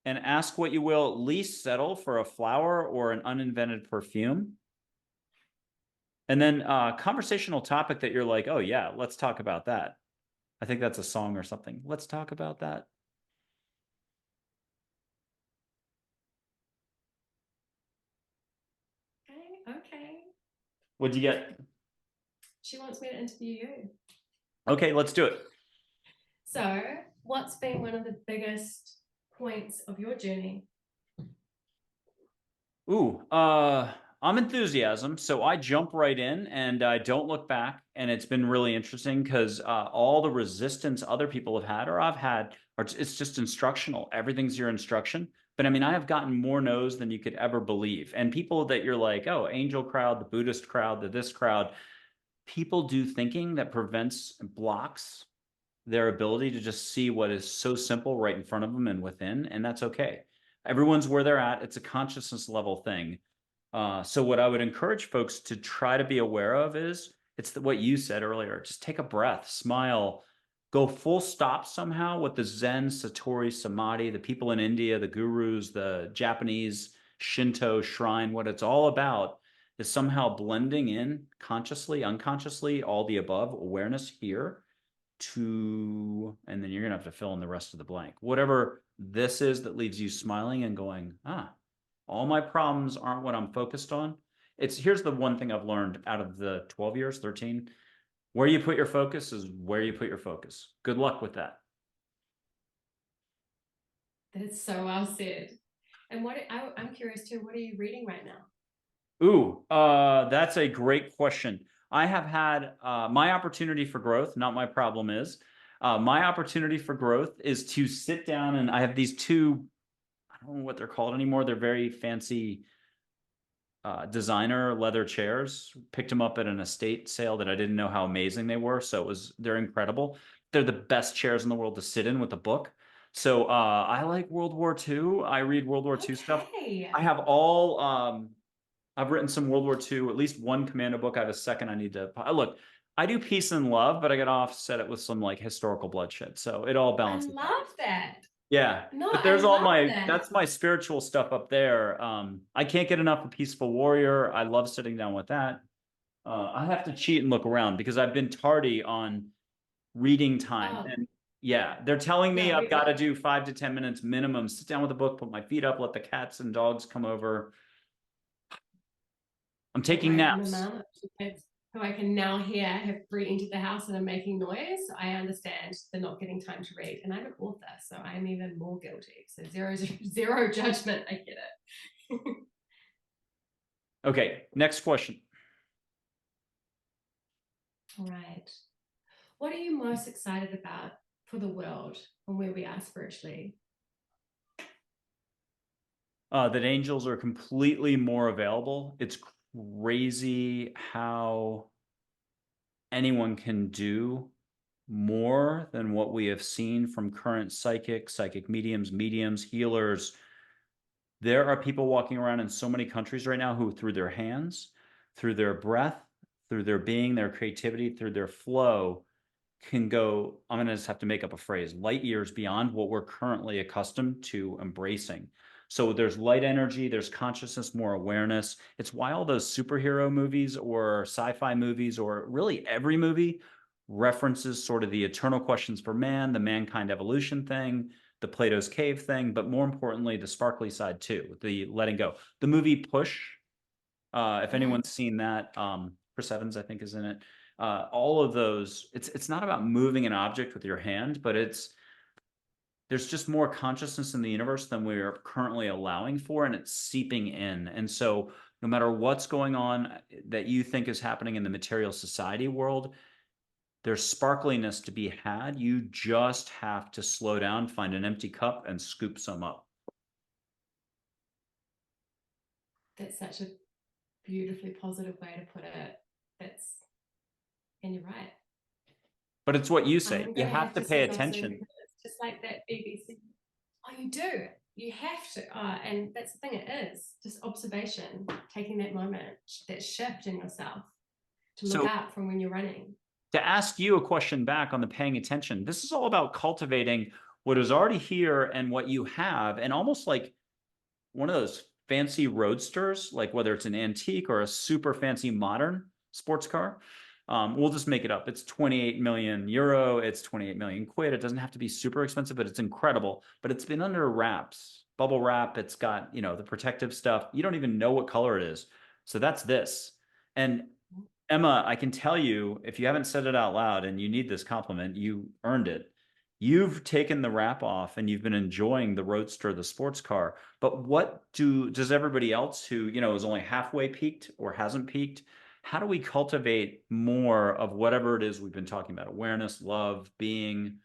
And ask what you will, at least settle for a flower or an uninvented perfume. And then conversational topic that you're like, oh yeah, let's talk about that. I think that's a song or something. Let's talk about that. Okay. What'd you get? She wants me to interview you. Okay, let's do it. So, what's been one of the biggest points of your journey? Ooh, I'm enthusiasm, so I jump right in and I don't look back. And it's been really interesting because all the resistance other people have had or I've had, it's just instructional. Everything's your instruction. But I mean, I have gotten more no's than you could ever believe. And people that you're like, oh, angel crowd, the Buddhist crowd, this crowd, people do thinking that blocks their ability to just see what is so simple right in front of them and within, and that's okay. Everyone's where they're at. It's a consciousness level thing. So what I would encourage folks to try to be aware of is, it's what you said earlier. Just take a breath, smile, go full stop somehow with the Zen, Satori, Samadhi, the people in India, the gurus, the Japanese Shinto shrine. What it's all about is somehow blending in consciously, unconsciously, all the above, awareness here to, and then you're going to have to fill in the rest of the blank. Whatever this is that leaves you smiling and going, all my problems aren't what I'm focused on. Here's the one thing I've learned out of the 12 years, 13. Where you put your focus is where you put your focus. Good luck with that. That's so well said. And I'm curious too, what are you reading right now? Ooh, that's a great question. I have had my opportunity for growth, not my problem is. My opportunity for growth is to sit down and I have these two, I don't know what they're called anymore. They're very fancy designer leather chairs. Picked them up at an estate sale that I didn't know how amazing they were. So they're incredible. They're the best chairs in the world to sit in with a book. So I like World War II. I read World War II stuff. Okay. I have all I've written some World War II, at least one commando book. I have a second I need to look. I do peace and love, but I got to offset it with some like historical bloodshed. So it all I balances out. love that. Yeah. No, But I there's all love my that. that's my spiritual stuff up there. I can't get enough of Peaceful Warrior. I love sitting down with that. I have to cheat and look around because I've been tardy on reading time. Oh, And yeah, they're telling me no, I've got to do 5 to 10 minutes minimum, sit down with a book, put my feet up, let the cats and dogs come over. I'm don't taking worry. I'm a naps. mom of two kids who I can now hear have re-entered the house and are making noise. So I understand they're not getting time to read. And I'm an author, so I'm even more guilty. So zero judgment. I get it. Okay, next question. All right. What are you most excited about for the world and where we are spiritually? That angels are completely more available. It's crazy how anyone can do more than what we have seen from current psychic mediums, healers. There are people walking around in so many countries right now who, through their hands, through their breath, through their being, their creativity, through their flow, can go, I'm going to just have to make up a phrase, light years beyond what we're currently accustomed to embracing. So there's light energy, there's consciousness, more awareness. It's why all those superhero movies or sci-fi movies, or really every movie, references sort of the eternal questions for man, the mankind evolution thing, the Plato's cave thing, but more importantly, the sparkly side too, the letting go. The movie Push, if Mm. anyone's seen that, Chris Evans, I think, is in it. All of those, it's not about moving an object with your hand, but there's just more consciousness in the universe than we're currently allowing for, and it's seeping in. And so no matter what's going on that you think is happening in the material society world, there's sparkliness to be had. You just have to slow down, find an empty cup, and scoop some up. That's such a beautifully positive way to put it. And you're right. But it's what you say. I'm You gonna have have to to pay signal soon attention. because it's just like that BBC. Oh, you do. You have to. And that's the thing. It is just observation, taking that moment, that shift in yourself to look So up from when you're running. to ask you a question back on the paying attention, this is all about cultivating what is already here and what you have, and almost like one of those fancy roadsters, like whether it's an antique or a super fancy modern sports car. We'll just make it up. It's 28 million euro. It's 28 million quid. It doesn't have to be super expensive, but it's incredible. But it's been under wraps, bubble wrap. It's got, the protective stuff. You don't even know what color it is. So that's this. And Emma, I can tell you, if you haven't said it out loud and you need this compliment, you earned it. You've taken the wrap off and you've been enjoying the Roadster, the sports car. But does everybody else who, is only halfway peaked or hasn't peaked, how do we cultivate more of whatever it is we've been talking about? Awareness, love, being.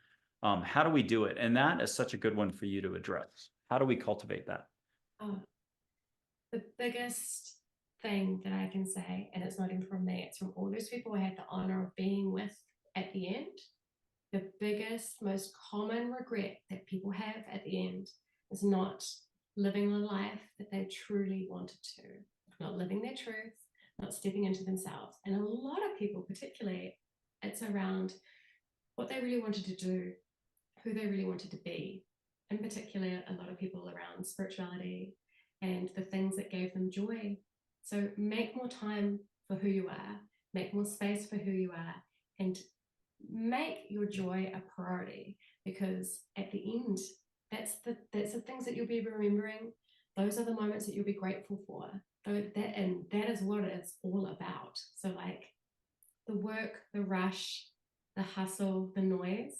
How do we do it? And that is such a good one for you to address. How do we cultivate that? Oh, the biggest thing that I can say, and it's not even from me, it's from all those people I had the honor of being with at the end. The biggest, most common regret that people have at the end is not living the life that they truly wanted to, not living their truth, not stepping into themselves. And a lot of people, particularly, it's around what they really wanted to do, who they really wanted to be. In particular, a lot of people around spirituality and the things that gave them joy. So make more time for who you are, make more space for who you are, and make your joy a priority, because at the end, that's the things that you'll be remembering. Those are the moments that you'll be grateful for. And that is what it's all about. So like the work, the rush, the hustle, the noise.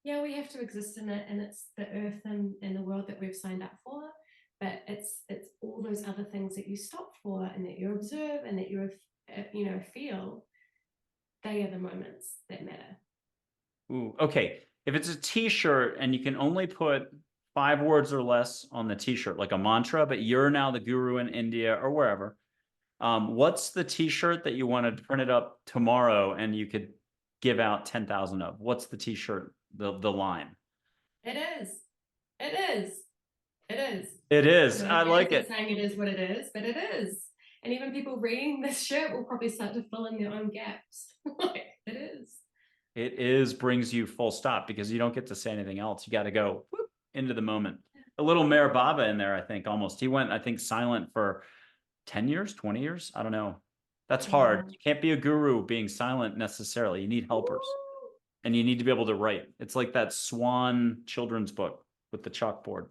Yeah, we have to exist in it, and it's the earth and the world that we've signed up for. But it's all those other things that you stop for and that you observe and that you feel. They are the moments that matter. Ooh, okay. If it's a t-shirt and you can only put 5 words or less on the t-shirt, like a mantra, but you're now the guru in India or wherever, what's the t-shirt that you wanted to print it up tomorrow and you could give out 10,000 of? What's the t-shirt, the line? It is. It is. It is. It is. No, I like it. saying it is what it is, but it is. And even people reading this shirt will probably start to fill in their own gaps. Like, it is. It is brings you full stop because you don't get to say anything else. You got to go whoop, into the moment. A little Meher Baba in there, I think, almost. He went, I think, silent for 10 years, 20 years. I don't know. That's hard. Yeah. You can't be a guru being silent necessarily. You need helpers Woo! and you need to be able to write. It's like that Swan children's book with the chalkboard.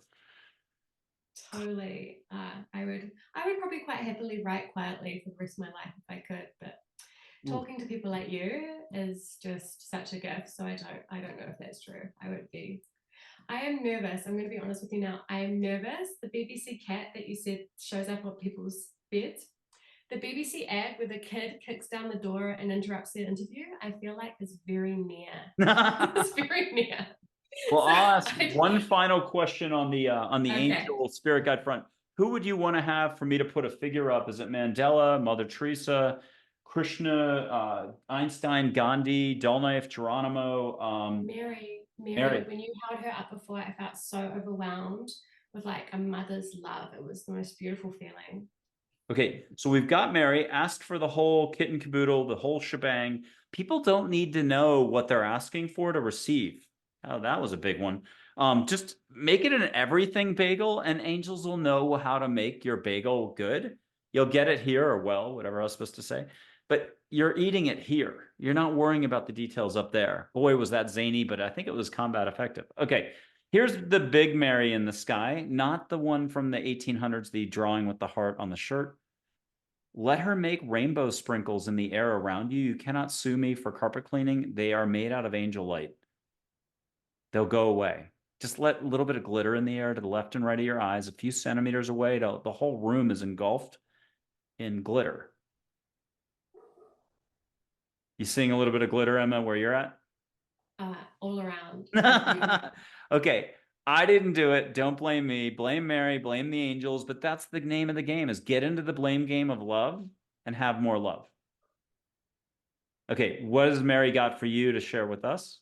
Totally. I would probably quite happily write quietly for the rest of my life if I could, but Ooh. talking to people like you is just such a gift. So I don't know if that's true. I am nervous. I'm going to be honest with you now. I am nervous. The BBC cat that you said shows up on people's beds, the BBC ad where the kid kicks down the door and interrupts their interview, I feel like is very near. It's very near. Well, So I'll ask one final question on the okay. angel spirit guide front. Who would you want to have for me to put a figure up? Is it Mandela, Mother Teresa, Krishna, Einstein, Gandhi, Dull Knife, Geronimo, Mary, Mary? when you held her up before, I felt so overwhelmed with like a mother's love. It was the most beautiful feeling. Okay, so we've got Mary, asked for the whole kit and caboodle, the whole shebang. People don't need to know what they're asking for to receive. Oh, that was a big one. Just make it an everything bagel, and angels will know how to make your bagel good. You'll get it here, or well, whatever I was supposed to say. But you're eating it here. You're not worrying about the details up there. Boy, was that zany, but I think it was combat effective. Okay, here's the big Mary in the sky, not the one from the 1800s, the drawing with the heart on the shirt. Let her make rainbow sprinkles in the air around you. You cannot sue me for carpet cleaning. They are made out of angel light. They'll go away. Just let a little bit of glitter in the air to the left and right of your eyes, a few centimeters away. The whole room is engulfed in glitter. You seeing a little bit of glitter, Emma, where you're at? All around. Okay. I didn't do it. Don't blame me. Blame Mary, blame the angels. But that's the name of the game, is get into the blame game of love and have more love. Okay. What has Mary got for you to share with us?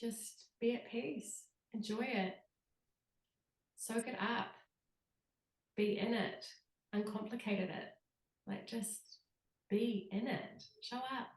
Just be at peace. Enjoy it. Soak it up. Be in it. Uncomplicated it. Like, just be in it. Show up.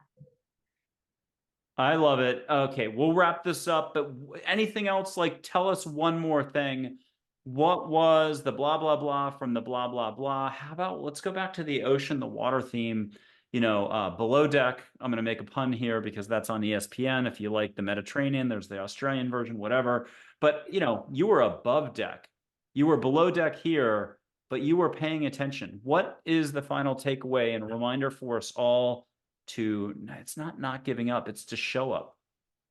I love it. Okay, we'll wrap this up, but anything else? Like, tell us one more thing. What was the blah, blah, blah from the blah, blah, blah? How about let's go back to the ocean, the water theme, below deck. I'm going to make a pun here because that's on ESPN. If you like the Mediterranean, there's the Australian version, whatever. But, you were above deck. You were below deck here, but you were paying attention. What is the final takeaway and reminder for us all it's not giving up, it's to show up.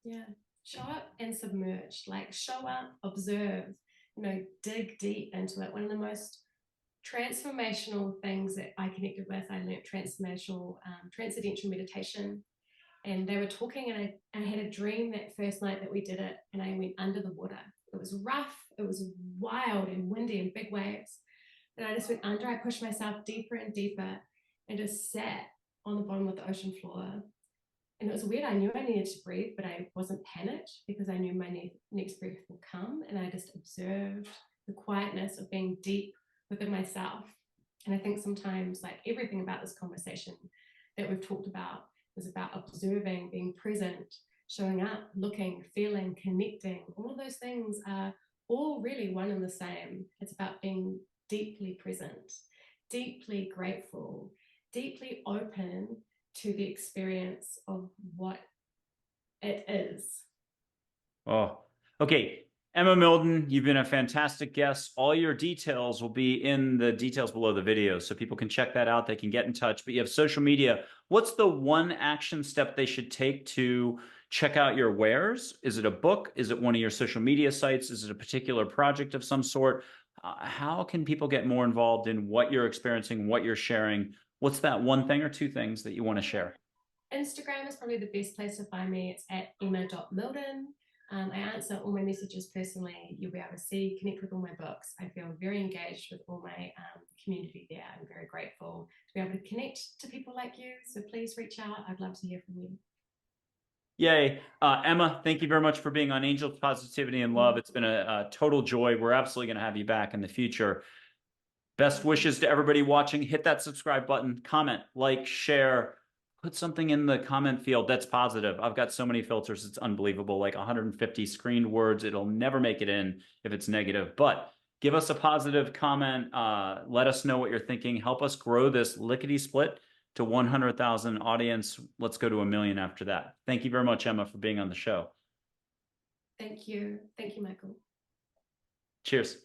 Yeah. Show up and submerge. Like, show up, observe, dig deep into it. One of the most transformational things that I connected with, I learned transcendental meditation. And they were talking, and I had a dream that first night that we did it, and I went under the water. It was rough, it was wild and windy and big waves. And I just went under. I pushed myself deeper and deeper and just sat on the bottom of the ocean floor. And it was weird. I knew I needed to breathe, but I wasn't panicked because I knew my next breath will come. And I just observed the quietness of being deep within myself. And I think sometimes, like, everything about this conversation that we've talked about is about observing, being present, showing up, looking, feeling, connecting. All of those things are all really one and the same. It's about being deeply present, deeply grateful, deeply open to the experience of what it is. Oh, okay. Emma Milden, you've been a fantastic guest. All your details will be in the details below the video, so people can check that out. They can get in touch. But you have social media. What's the one action step they should take to check out your wares? Is it a book? Is it one of your social media sites? Is it a particular project of some sort? How can people get more involved in what you're experiencing, what you're sharing? What's that one thing or two things that you want to share? Instagram is probably the best place to find me. It's at emma.mildon. I answer all my messages personally. You'll be able to see, connect with all my books. I feel very engaged with all my community there. I'm very grateful to be able to connect to people like you. So please reach out. I'd love to hear from you. Yay. Emma, thank you very much for being on Angels Positivity and Love. It's been a total joy. We're absolutely going to have you back in the future. Best wishes to everybody watching. Hit that subscribe button, comment, like, share, put something in the comment field that's positive. I've got so many filters. It's unbelievable. Like 150 screened words. It'll never make it in if it's negative, but give us a positive comment. Let us know what you're thinking. Help us grow this lickety split to 100,000 audience. Let's go to 1 million after that. Thank you very much, Emma, for being on the show. Thank you. Thank you, Michael. Cheers.